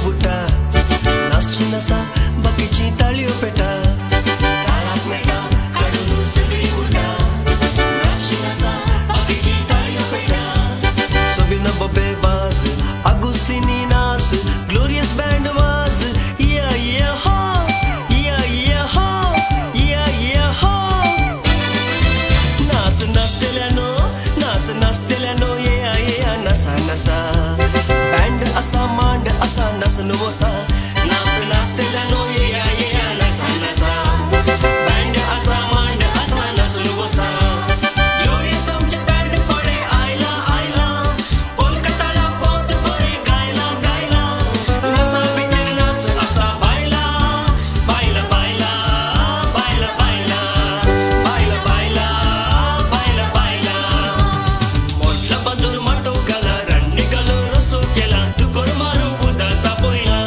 buta nas chinasa bakici talio peta talak meta kadulu segri buta nas chinasa bakici talio peta sobina babe baz agustini nas glorious band was yeah yeah ha yeah yeah ha yeah yeah ha nas telano yeah yeah nasa band asa mand asa nas nuvosa nas telano yeah yeah nasa band asa mand asa nas nuvosa glorious amche band pade aila kolkata la pod pare gaila nasa bitir nas asa baila modla bandur mato gala ranni galo roso kela du gor maru buda tapoila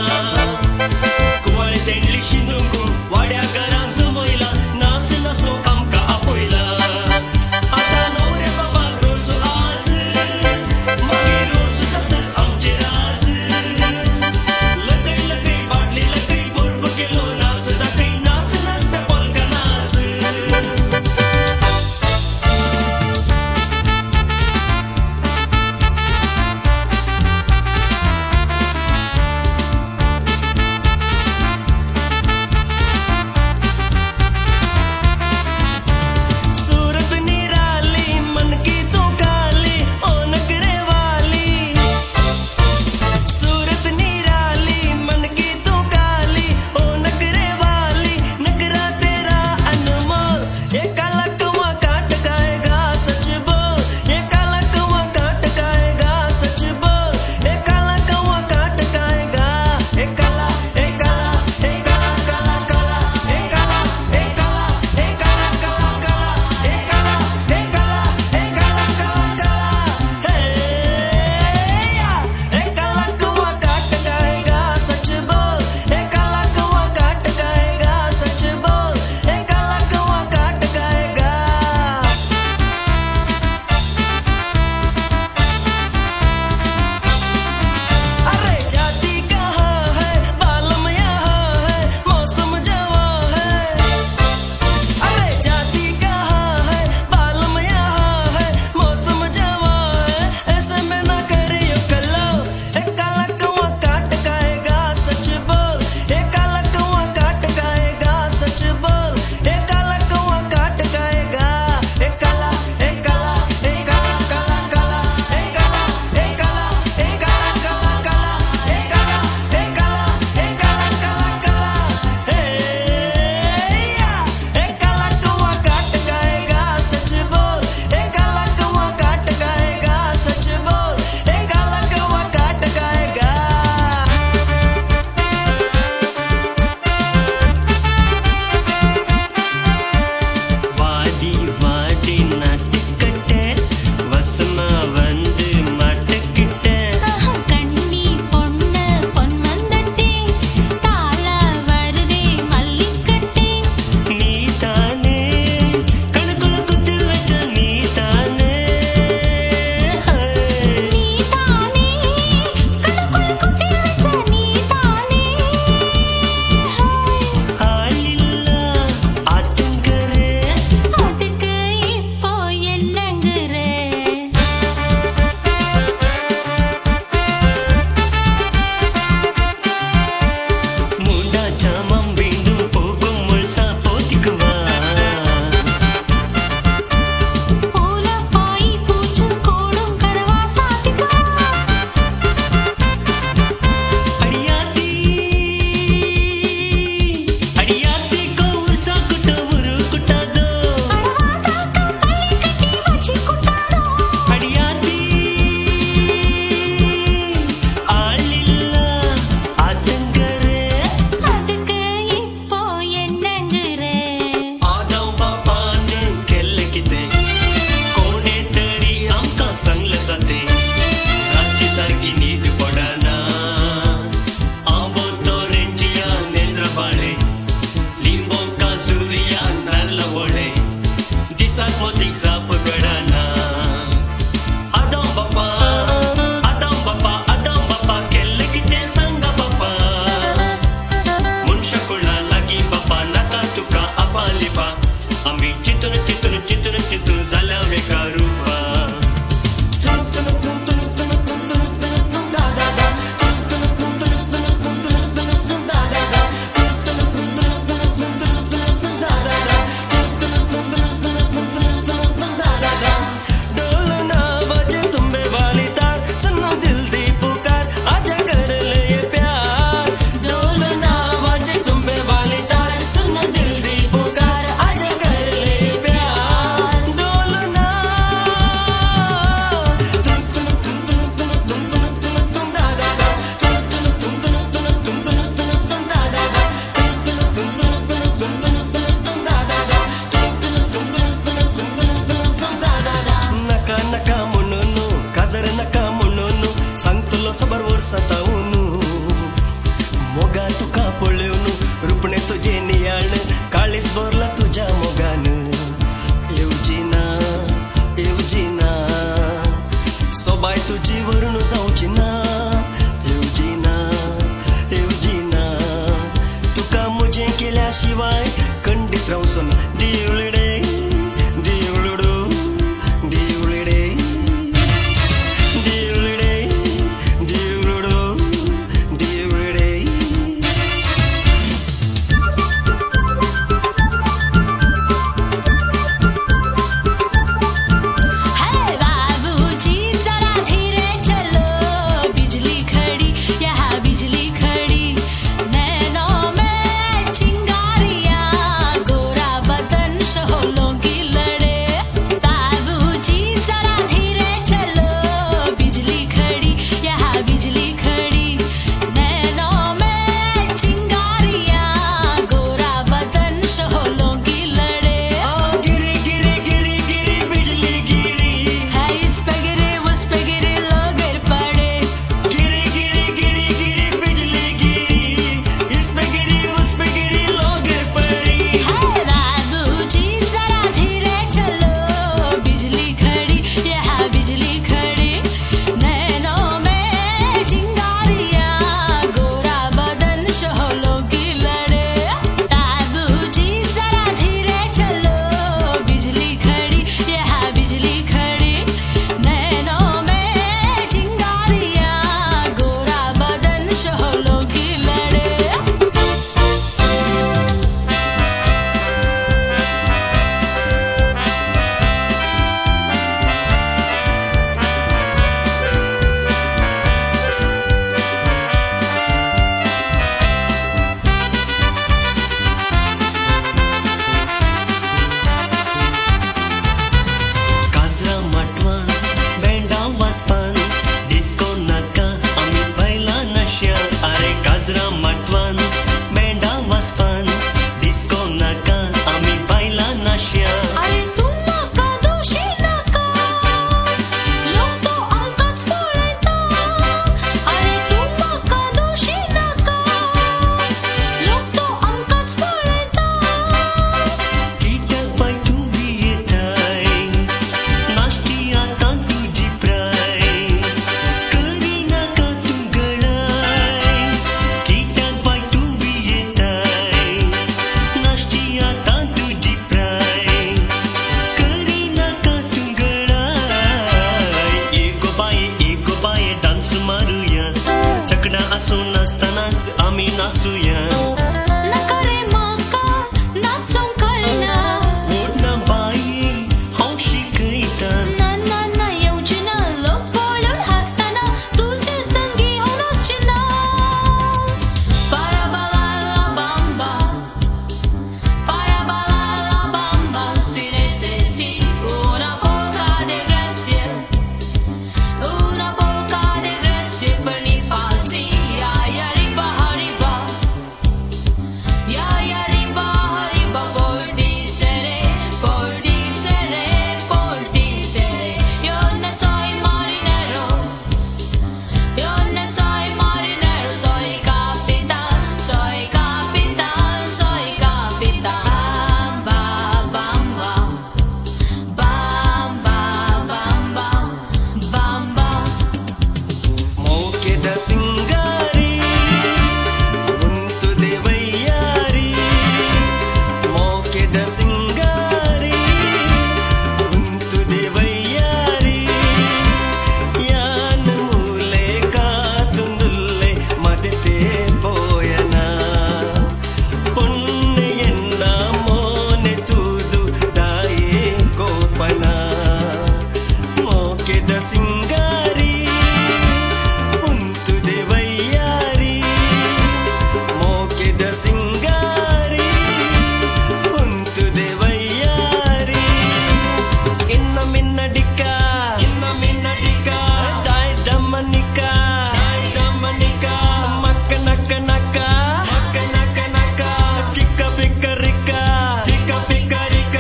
Asia. Are tu maka doshi naka, loc to angkat spoleta. Are tu maka doshi naka, loc to angkat spoleta. Kita pai tumbi etai, nasti atan tuji prai, karina ka tunggalai. Kita pai tumbi etai, nasti atan tuji prai, karina ka tunggalai. Ego baye dance maruya, sakna aso nastanas ami nasuya. Nakare maka natsong kalna, Odna baye haushi kaita. na na na youjna loc polun hastana, tujhe sangi honas china. Para balala bamba, si necessi una poca de gracia per ni palzi. Ay arriba arriba, ya arriba arriba, por ti seré, por ti seré, por ti seré. Yo no soy marinero, yo no soy marinero, soy capitán, soy capitán, soy capitán. Bamba, bamba, bamba, bamba. ಮೋಕೆದ ಸಿಂಗಾರಿ ಉಂಟು ದೇವಯ್ಯಾರಿ. ಮೋಕೆದ ಸಿಂಗಾರಿ ಉಂಟು ದೇವಯ್ಯಾರಿ. ಯಾನ ಮೂಲೆ ಕಾತುಂದುಲ್ಲೆ ಮದತೆ ಪೋಯನ. ಪೊನ್ನೆಯನ್ನ ಮೋನೆ ತೂದು ದಾಯೆ ಕೋಪನ. ಮೋಕೆದ ಸಿಂಗಾರಿ ಉಂಟು ದೇವಯ್ಯಾರಿ. ಮೋಕೆದ ಸಿಂಗಾರಿ ಉಂಟು ದೇವಯ್ಯಾರಿ. ಇನ್ನ ಮಿನ್ನಡಿಕ ಡಾಯ್ ದಮ್ಮನಿಕ ಮಕ್ಕ ನಕ್ಕ ನಕ್ಕ ಚಿಕ್ಕ ಪಿಕ್ಕರಿಕ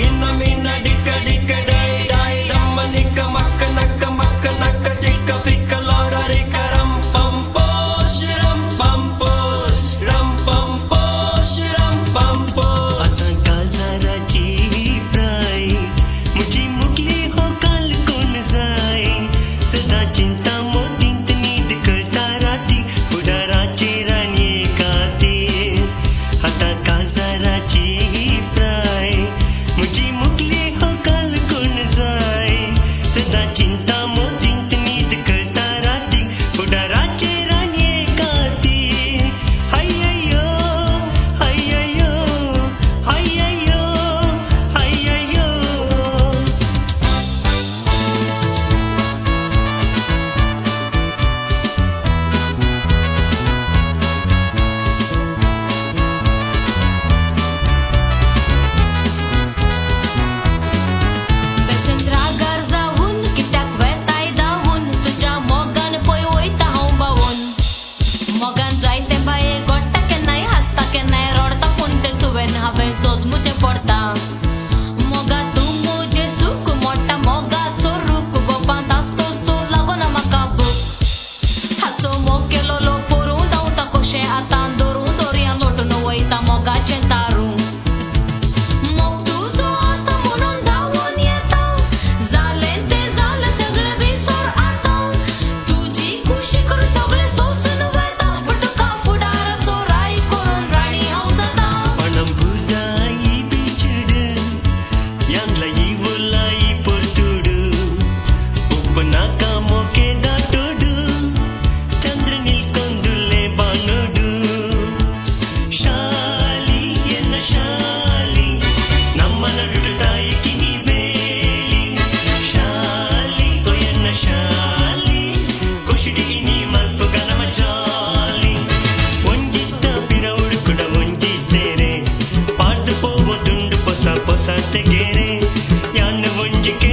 ಇನ್ನ ಮಿನ್ನಡಿಕ ಡಿಕ ಡಾಯ್ ದಮ್ಮನಿಕ ಮಕ್ಕ ನಕ್ಕ ಚಿಕ್ಕ ಪಿಕ್ಕ ಲೋರರಿಕ ರಂ ಪಂಪೋಶ್ असा काजाराची प्राय मुझी मुकली हो काल कोण जाय. सदा चिंता मोतींत न्हीद करता राती, फुडाराचे राणये खातीर. आता काजाराची प्राय मुझी मुकली हो काल कोण जाय. सदा चिंता मोतींत न्हीद करता राती, फुडाराचे राणये खातीर. हाय्ययो हाय्ययो हाय्ययो हाय्ययो. Besenz ragar zaun, kitak vetai daun, tuja mogan poi oita haumbaun. Mogan zaite baye gotta ke nai, hasta ke nai, rodta punte tuven have sos muche porta. Moga tu mujhe suk motta, moga choruk gopan tastos tu lagona makabuk. Hatso moke lolo purun dauta koshe atan dorun dorian lotun oita moga centaru. Mok tu zo asa monon daun yeta, zalente zale sagle visor ata. Tuji kushi kar sagle sosun veta, purtuka fudara chorai korun rani hausata. पणम बुदाई बिचड यांला इवलाई पोर्तुडु. उपनाका मोके दाटोडु, चंद्र निल्कोंदुल्ले बानोडु. ಶಾಲಿ ಎನ್ನ ಶಾಲಿ, ನಮ್ಮ ನಡುಟ ತಾಯಿ ಕಿನಿ ಬೇಲಿ. ಶಾಲಿ ಓ ಎನ್ನ ಶಾಲಿ, ಕುಶಿಡಿ ನೀ ಮಲ್ಪುಗ ನಮ ಜಾಲಿ. ಒಂಜಿತ್ತ ಪಿರವುಡು ಕುಡ ಒಂಜಿ ಸೇರೆ, ಪಾಡ್ದು ಪೋವದುಂಡು ಪೊಸ ಪೊಸ ತೆಗೆರೆ. ಯಾನ ಒಂಜಿಕೆ